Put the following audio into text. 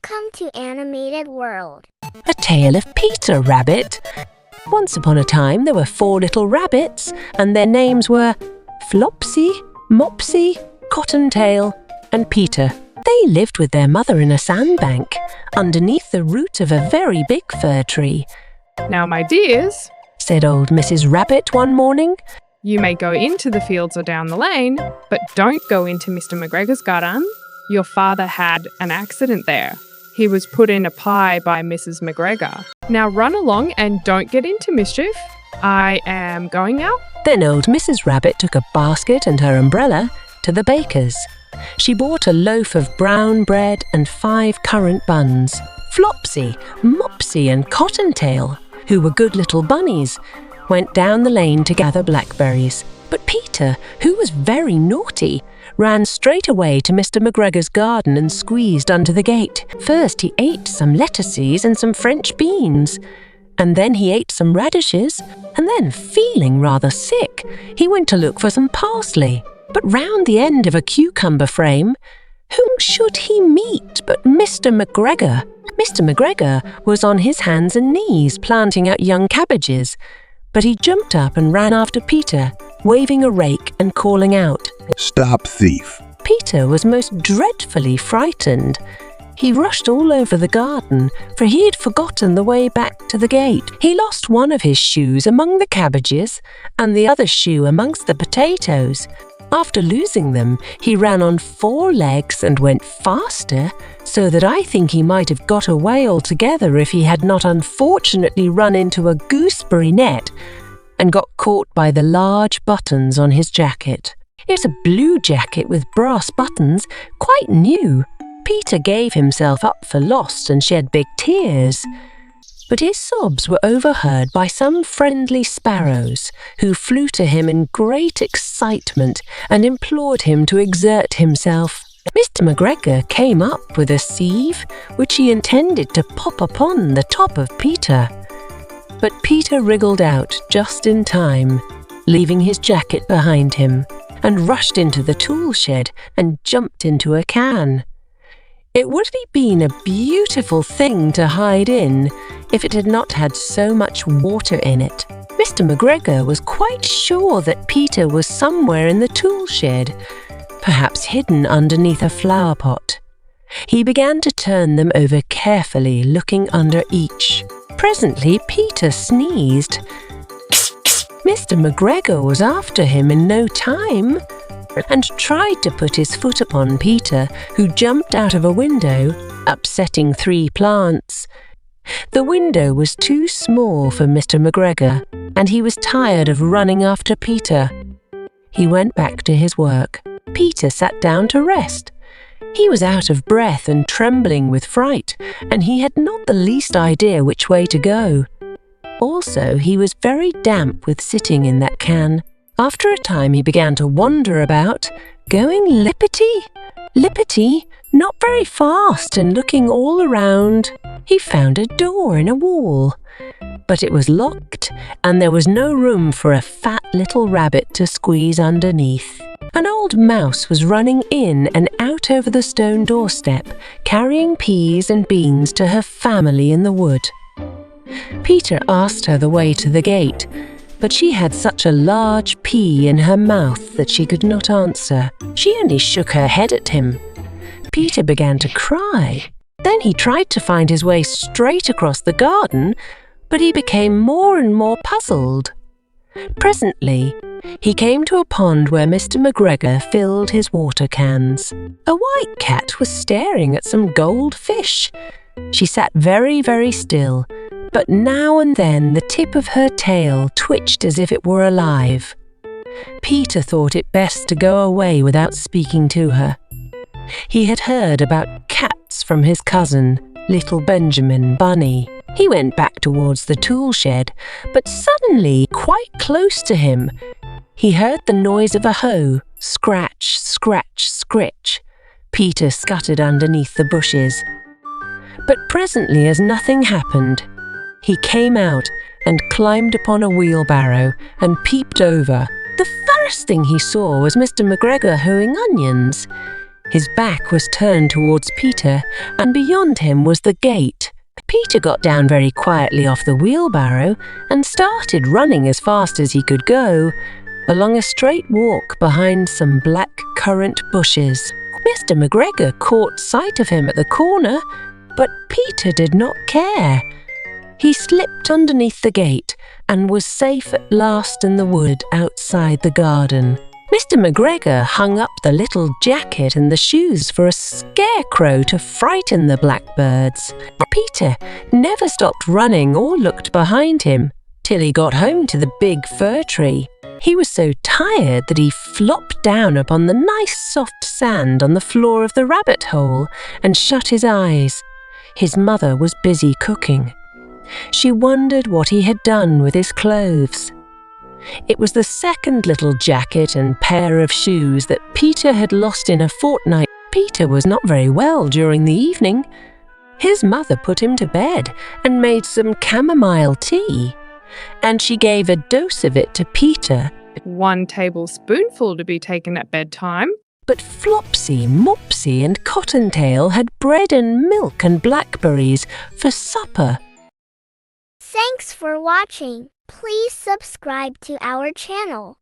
Welcome to Animated World. A Tale of Peter Rabbit. Once upon a time there were 4 little rabbits, and their names were Flopsy, Mopsy, Cottontail, and Peter. They lived with their mother in a sandbank, underneath the root of a very big fir tree. "Now, my dears," said old Mrs. Rabbit one morning, "you may go into the fields or down the lane, but don't go into Mr. McGregor's garden. Your father had an accident there. He was put in a pie by Mrs. McGregor. Now run along and don't get into mischief. I am going now." Then old Mrs. Rabbit took a basket and her umbrella to the baker's. She bought a loaf of brown bread and 5 currant buns. Flopsy, Mopsy, and Cottontail, who were good little bunnies, went down the lane to gather blackberries. But Peter, who was very naughty, ran straight away to Mr. McGregor's garden and squeezed under the gate. First he ate some lettuces and some French beans, and then he ate some radishes, and then, feeling rather sick, he went to look for some parsley. But round the end of a cucumber frame, whom should he meet but Mr. McGregor? Mr. McGregor was on his hands and knees planting out young cabbages, but he jumped up and ran after Peter, waving a rake and calling out, "Stop, thief!" Peter was most dreadfully frightened. He rushed all over the garden, for he had forgotten the way back to the gate. He lost one of his shoes among the cabbages and the other shoe amongst the potatoes. After losing them, he ran on 4 legs and went faster, so that I think he might have got away altogether if he had not unfortunately run into a gooseberry net and got caught by the large buttons on his jacket. It was a blue jacket with brass buttons, quite new. Peter gave himself up for lost and shed big tears. But his sobs were overheard by some friendly sparrows, who flew to him in great excitement and implored him to exert himself. Mr. McGregor came up with a sieve, which he intended to pop upon the top of Peter. But Peter wriggled out just in time, leaving his jacket behind him, and rushed into the tool shed and jumped into a can. It would have been a beautiful thing to hide in if it had not had so much water in it. Mr. McGregor was quite sure that Peter was somewhere in the tool shed, perhaps hidden underneath a flower pot. He began to turn them over carefully, looking under each. Presently Peter sneezed. Mr. McGregor was after him in no time, and tried to put his foot upon Peter, who jumped out of a window, upsetting 3 plants. The window was too small for Mr. McGregor, and he was tired of running after Peter. He went back to his work. Peter sat down to rest. He was out of breath and trembling with fright, and he had not the least idea which way to go. Also, he was very damp with sitting in that can. After a time he began to wander about, going lippity, not very fast, and looking all around. He found a door in a wall, but it was locked, and there was no room for a fat little rabbit to squeeze underneath. An old mouse was running in and out over the stone doorstep, carrying peas and beans to her family in the wood. Peter asked her the way to the gate, but she had such a large pea in her mouth that she could not answer. She only shook her head at him. Peter began to cry. Then he tried to find his way straight across the garden, but he became more and more puzzled. Presently, he came to a pond where Mr. McGregor filled his water cans. A white cat was staring at some gold fish. She sat very, very still, but now and then the tip of her tail twitched as if it were alive. Peter thought it best to go away without speaking to her. He had heard about cats from his cousin, little Benjamin Bunny. He went back towards the tool shed, but suddenly, quite close to him, he heard the noise of a hoe, scratch, scratch, scritch. Peter scuttered underneath the bushes. But presently, as nothing happened, he came out and climbed upon a wheelbarrow and peeped over. The first thing he saw was Mr. McGregor hoeing onions. His back was turned towards Peter, and beyond him was the gate. Peter got down very quietly off the wheelbarrow and started running as fast as he could go, along a straight walk behind some black currant bushes. Mr. McGregor caught sight of him at the corner, but Peter did not care. He slipped underneath the gate and was safe at last in the wood outside the garden. Mr. McGregor hung up the little jacket and the shoes for a scarecrow to frighten the blackbirds. Peter never stopped running or looked behind him till he got home to the big fir tree. He was so tired that he flopped down upon the nice soft sand on the floor of the rabbit hole and shut his eyes. His mother was busy cooking. She wondered what he had done with his clothes. It was the second little jacket and pair of shoes that Peter had lost in a fortnight. Peter was not very well during the evening. His mother put him to bed and made some chamomile tea, and she gave a dose of it to Peter. 1 tablespoonful to be taken at bedtime. But Flopsy, Mopsy and Cottontail had bread and milk and blackberries for supper. Thanks for watching. Please subscribe to our channel.